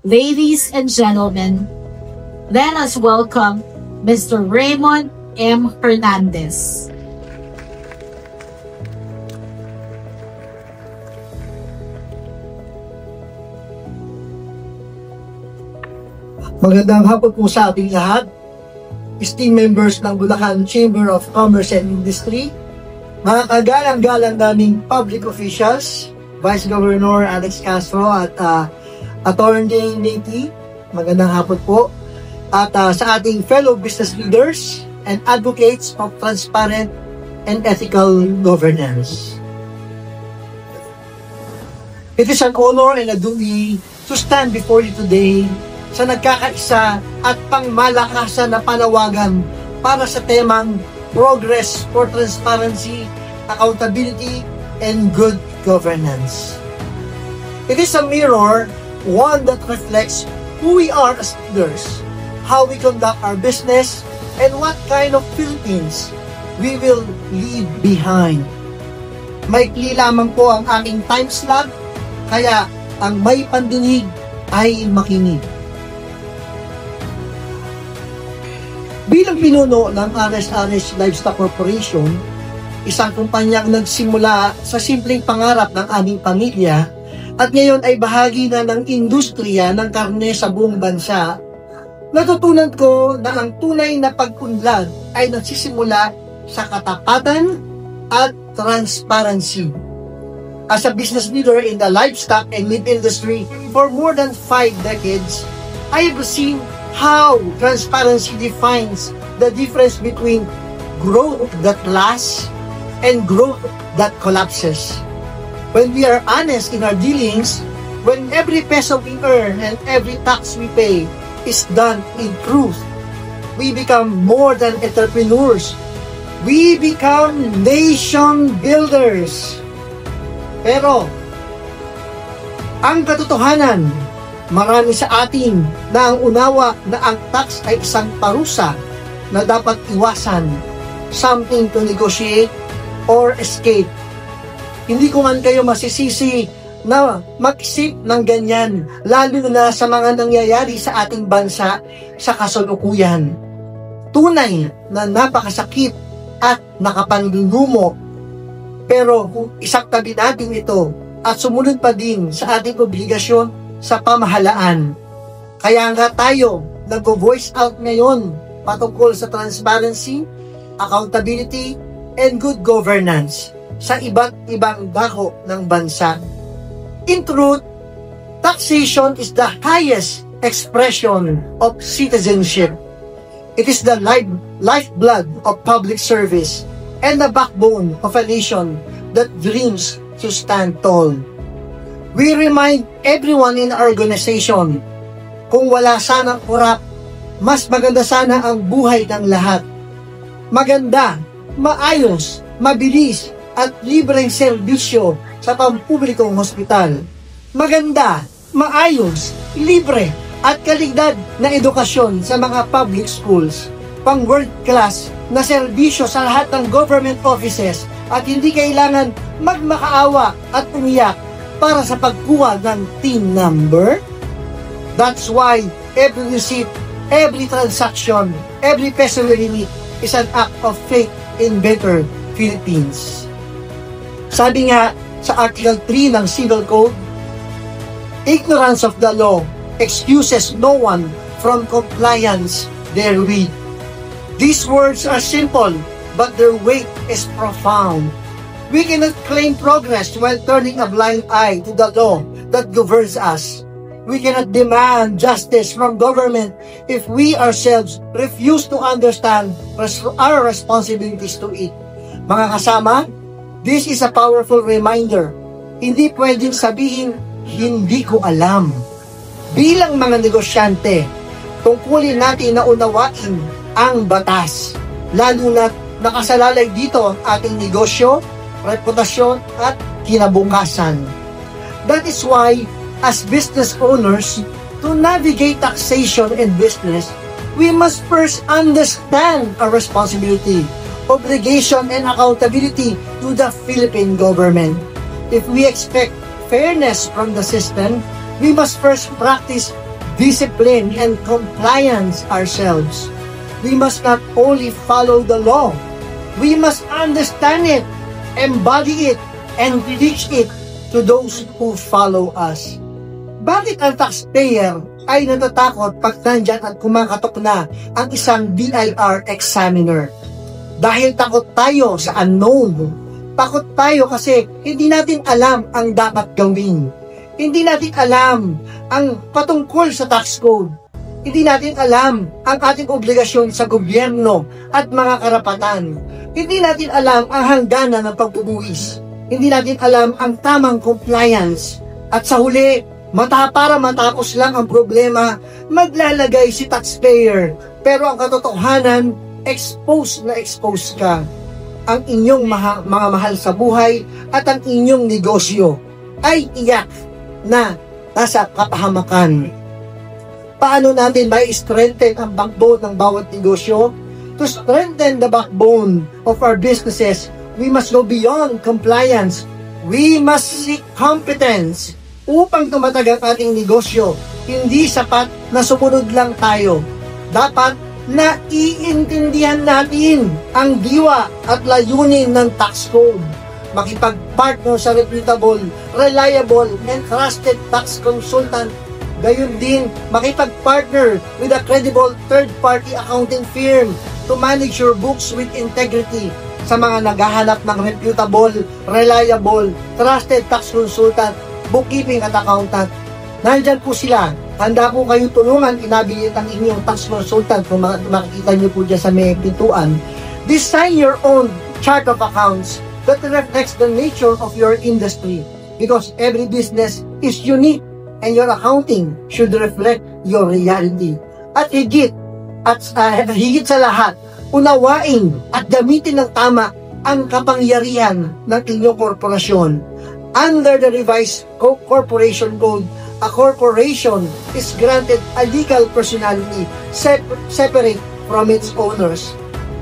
Ladies and gentlemen, let us welcome Mr. Raymond M. Hernandez. Magandang hapon po sa ating lahat, esteemed members ng Bulacan Chamber of Commerce and Industry, mga kagalang-galang naming public officials, Vice Governor Alex Castro at Attorney Nikki, magandang hapon po, at sa ating fellow business leaders and advocates of transparent and ethical governance. It is an honor and a duty to stand before you today sa nagkakaisa at pangmalakasan na panawagan para sa temang Progress for Transparency, Accountability, and Good Governance. It is a mirror, one that reflects who we are as leaders, how we conduct our business, and what kind of Philippines we will leave behind. Maikli lamang po ang aking time slot, kaya ang may pandinig ay makinig. Bilang pinuno ng RS Livestock Corporation, isang kumpanyang nagsimula sa simpleng pangarap ng aming pamilya at ngayon ay bahagi na ng industriya ng karne sa buong bansa, natutunan ko na ang tunay na pag-unlad ay nagsisimula sa katapatan at transparency. As a business leader in the livestock and meat industry for more than 5 decades, I have seen how transparency defines the difference between growth that lasts and growth that collapses. When we are honest in our dealings, when every peso we earn and every tax we pay is done in truth, we become more than entrepreneurs. We become nation builders. Pero, ang katotohanan, marami sa atin na ang unawa na ang tax ay isang parusa na dapat iwasan, something to negotiate or escape. Hindi ko man kayo masisisi na mag-isip ng ganyan, lalo na sa mga nangyayari sa ating bansa sa kasalukuyan. Tunay na napakasakit at nakapanlulumo. Pero kung isaktabi natin ito at sumunod pa din sa ating obligasyon sa pamahalaan, kaya nga tayo nag-voice out ngayon patungkol sa transparency, accountability, and good governance sa iba't ibang dako ng bansa. In truth, taxation is the highest expression of citizenship. It is the lifeblood of public service and the backbone of a nation that dreams to stand tall. We remind everyone in our organization, kung wala sanang korap, mas maganda sana ang buhay ng lahat. Maganda, maayos, mabilis, at libreng serbisyo sa pampublikong hospital. Maganda, maayos, libre, at kaligdad na edukasyon sa mga public schools. Pang world class na serbisyo sa lahat ng government offices at hindi kailangan magmakaawa at umiyak para sa pagkuha ng team number. That's why every receipt, every transaction, every peso we remit is an act of faith in better Philippines. Sabi nga sa Article 3 ng Civil Code, ignorance of the law excuses no one from compliance therewith. These words are simple, but their weight is profound. We cannot claim progress while turning a blind eye to the law that governs us. We cannot demand justice from government if we ourselves refuse to understand our responsibilities to it. Mga kasama, this is a powerful reminder. Hindi pwedeng sabihin, hindi ko alam. Bilang mga negosyante, tungkulin natin na unawain ang batas. Lalo na nakasalalay dito ang ating negosyo, reputasyon at kinabukasan. That is why, as business owners, to navigate taxation and business, we must first understand our responsibility, obligation, and accountability to the Philippine government. If we expect fairness from the system, we must first practice discipline, and compliance ourselves. We must not only follow the law, we must understand it, embody it, and teach it to those who follow us. Bakit ang taxpayer ay natatakot pag nandyan at kumakatok na ang isang BIR examiner? Dahil takot tayo sa unknown. Takot tayo kasi hindi natin alam ang dapat gawin. Hindi natin alam ang patungkol sa tax code. Hindi natin alam ang ating obligasyon sa gobyerno at mga karapatan. Hindi natin alam ang hangganan ng pagbubuwis. Hindi natin alam ang tamang compliance. At sa huli, para matapos lang ang problema, maglalagay si taxpayer. Pero ang katotohanan, expose ka. Ang inyong mga mahal sa buhay at ang inyong negosyo ay iyak na nasa kapahamakan. Paano natin ma-strengthen ang backbone ng bawat negosyo? To strengthen the backbone of our businesses, we must go beyond compliance. We must seek competence. Upang tumatag ang ating negosyo, hindi sapat na sumunod lang tayo. Dapat na iintindihan natin ang diwa at layunin ng tax code. Makipag-partner sa reputable, reliable, and trusted tax consultant. Gayon din, makipag-partner with a credible third-party accounting firm to manage your books with integrity. Sa mga naghahanap ng reputable, reliable, trusted tax consultant, bookkeeping at accountant, nandyan po sila. Handa po kayong tulungan, inabilit ang inyong tax consultant kung makikita nyo po dyan sa may pintuan. Design your own chart of accounts that reflects the nature of your industry, because every business is unique and your accounting should reflect your reality. At higit sa lahat, unawain at gamitin ng tama ang kapangyarihan ng inyong korporasyon. Under the revised corporation code, a corporation is granted a legal personality separate from its owners.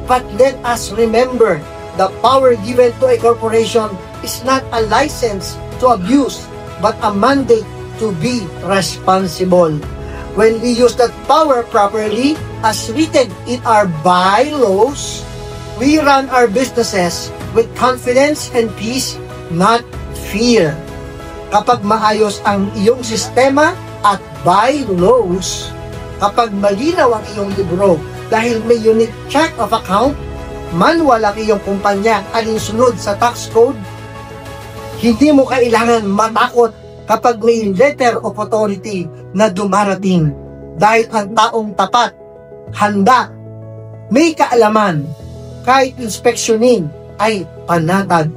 But let us remember, the power given to a corporation is not a license to abuse, but a mandate to be responsible. When we use that power properly, as written in our bylaws, we run our businesses with confidence and peace, not fear. Kapag maayos ang iyong sistema at bylaws, kapag malinaw ang iyong libro dahil may unique chart of account, manual ang iyong kumpanya alinsunod sa tax code, hindi mo kailangan matakot kapag may letter of authority na dumarating, dahil ang taong tapat, handa, may kaalaman, kahit inspeksyonin ay panatag.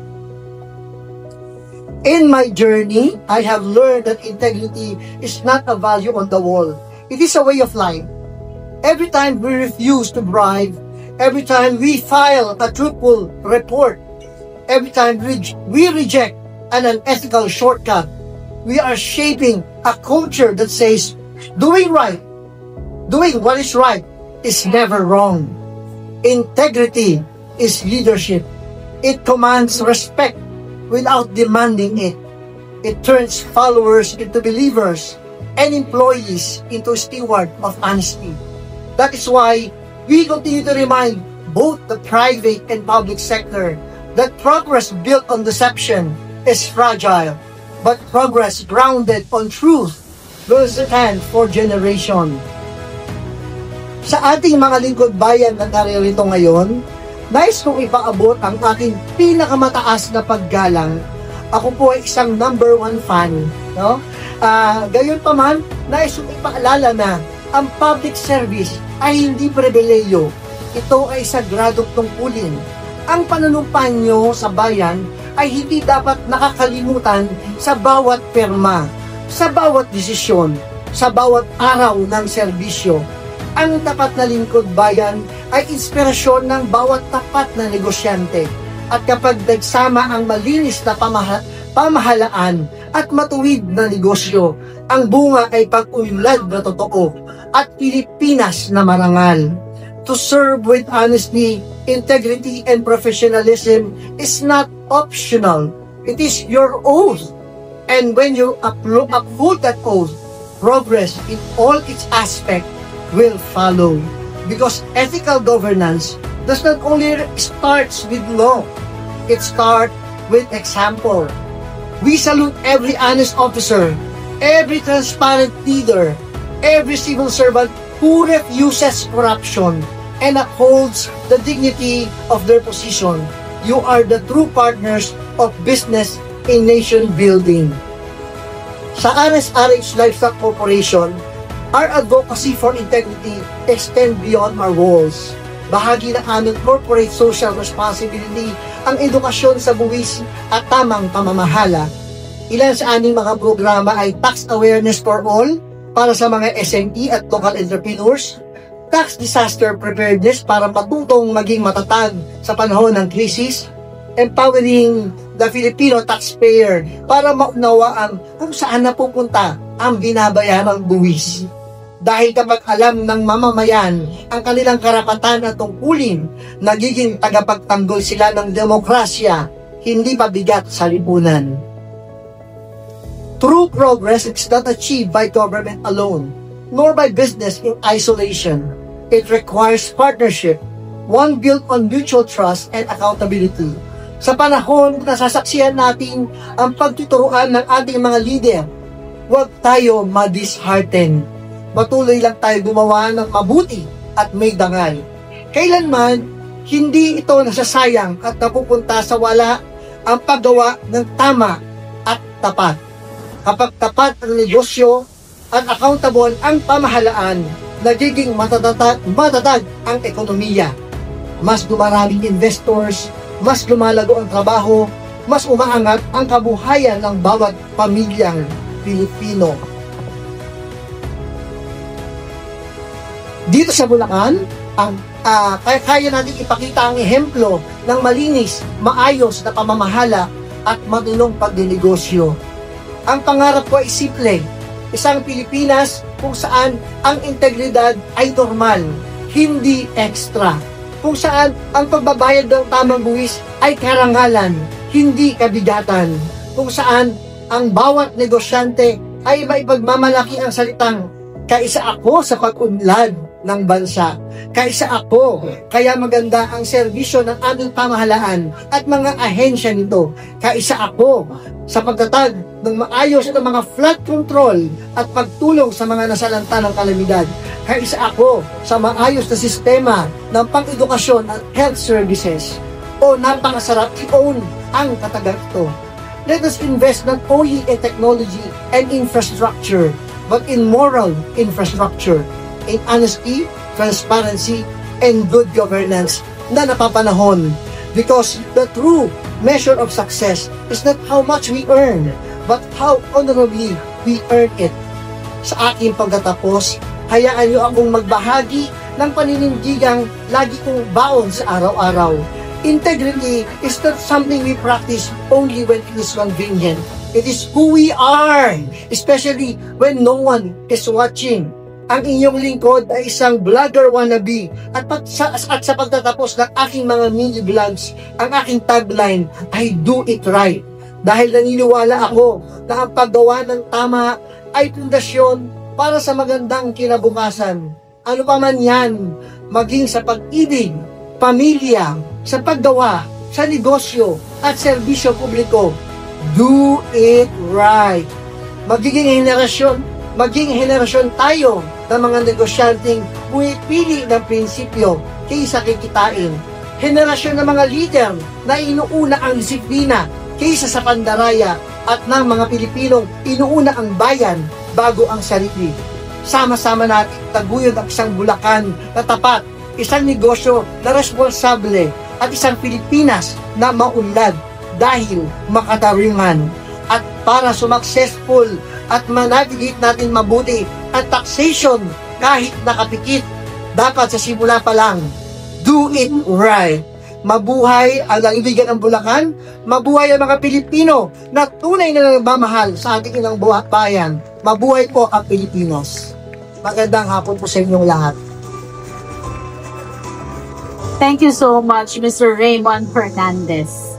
In my journey, I have learned that integrity is not a value on the wall. It is a way of life. Every time we refuse to bribe, every time we file a truthful report, every time we reject an unethical shortcut, we are shaping a culture that says, doing what is right is never wrong. Integrity is leadership. It commands respect without demanding it. It turns followers into believers and employees into stewards of honesty. That is why we continue to remind both the private and public sector that progress built on deception is fragile, but progress grounded on truth will stand for generation. Sa ating mga lingkod bayan na naririto ngayon, nais kong ipaabot ang aking pinakamataas na paggalang. Ako po ay isang number 1 fan. No? Gayon pa man, nais kong ipaalala na ang public service ay hindi pribileyo. Ito ay sagradong tungkulin. Ang panunumpanyo sa bayan ay hindi dapat nakakalimutan sa bawat perma, sa bawat desisyon, sa bawat araw ng serbisyo. Ang tapat na lingkod bayan ay inspirasyon ng bawat tapat na negosyante. At kapag nagsama ang malinis na pamahalaan at matuwid na negosyo, ang bunga ay pag-unlad na totoo at Pilipinas na marangal. To serve with honesty, integrity, and professionalism is not optional. It is your oath. And when you uphold that oath, progress in all its aspects will follow. Because ethical governance does not only starts with law, it starts with example. We salute every honest officer, every transparent leader, every civil servant who refuses corruption and upholds the dignity of their position. You are the true partners of business in nation building. Sa RSRH Livestock Corporation, our advocacy for integrity extend beyond our walls. Bahagi ng aming corporate social responsibility ang edukasyon sa buwis at tamang pamamahala. Ilan sa aming mga programa ay tax awareness for all para sa mga SME at local entrepreneurs, tax disaster preparedness para matutong maging matatag sa panahon ng krisis, empowering the Filipino taxpayer para maunawaan kung saan napupunta ang binabayarang buwis. Dahil kapag alam ng mamamayan ang kanilang karapatan at tungkulin, nagiging tagapagtanggol sila ng demokrasya, hindi pabigat sa lipunan. True progress is not achieved by government alone, nor by business in isolation. It requires partnership, one built on mutual trust and accountability. Sa panahon na sasaksihan natin ang pagtuturuan ng ating mga leader, huwag tayo ma-dishearten. Patuloy lang tayo gumawa ng mabuti at may dangal. Kailanman, hindi ito nasasayang at napupunta sa wala ang paggawa ng tama at tapat. Kapag tapat ang negosyo at accountable ang pamahalaan, nagiging matatag ang ekonomiya. Mas dumaraming investors, mas lumalago ang trabaho, mas umaangat ang kabuhayan ng bawat pamilyang Pilipino. Dito sa Bulacan, kaya natin ipakita ang ehemplo ng malinis, maayos na pamamahala at matinong pagdinegosyo. Ang pangarap ko ay simple, isang Pilipinas kung saan ang integridad ay normal, hindi extra. Kung saan ang pagbabayad ng tamang buwis ay karangalan, hindi kabigatan. Kung saan ang bawat negosyante ay maipagmamalaki ang salitang, kaisa ako sa pag-unlad ng bansa. Kaisa ako, kaya maganda ang serbisyo ng aming pamahalaan at mga ahensya nito. Kaisa ako sa pagtatag ng maayos na mga flood control at pagtulong sa mga nasalanta ng kalamidad. Kaisa ako sa maayos na sistema ng pang-edukasyon at health services. O napakasarap i-own ang katagang ito. Let us invest not only in technology and infrastructure, but in moral infrastructure, in honesty, transparency, and good governance na napapanahon. Because the true measure of success is not how much we earn, but how honorably we earn it. Sa aking pagtatapos, hayaan niyo akong magbahagi ng paninindigang lagi kong baon sa araw-araw. Integrity is not something we practice only when it is convenient. It is who we are, especially when no one is watching. Ang inyong lingkod ay isang vlogger wannabe at sa pagtatapos ng aking mga mini-vlogs, ang aking tagline ay do it right. Dahil naniniwala ako na ang paggawa ng tama ay pundasyon para sa magandang kinabukasan. Ano pa man yan, maging sa pag-ibig, pamilya, sa paggawa, sa negosyo at serbisyo publiko, do it right. Maging henerasyon tayo ng mga negosyanteng pumipili ng prinsipyo kaysa kikitain. Henerasyon ng mga leader na inuuna ang disiplina kaysa sa pandaraya at ng mga Pilipinong inuuna ang bayan bago ang sarili. Sama-sama natin taguyod ang isang Bulacan na tapat, isang negosyo na responsable at isang Pilipinas na maunlad dahil makatarungan. At para successful at manavigate natin mabuti ang taxation kahit nakapikit, dapat sa simula pa lang, do it right. Mabuhay ang naibigan ng Bulacan, mabuhay ang mga Pilipino na tunay na nagmamahal sa ating inang bayan. Mabuhay po ang Pilipinos. Magandang hapon po sa inyong lahat. Thank you so much, Mr. Raymond Hernandez.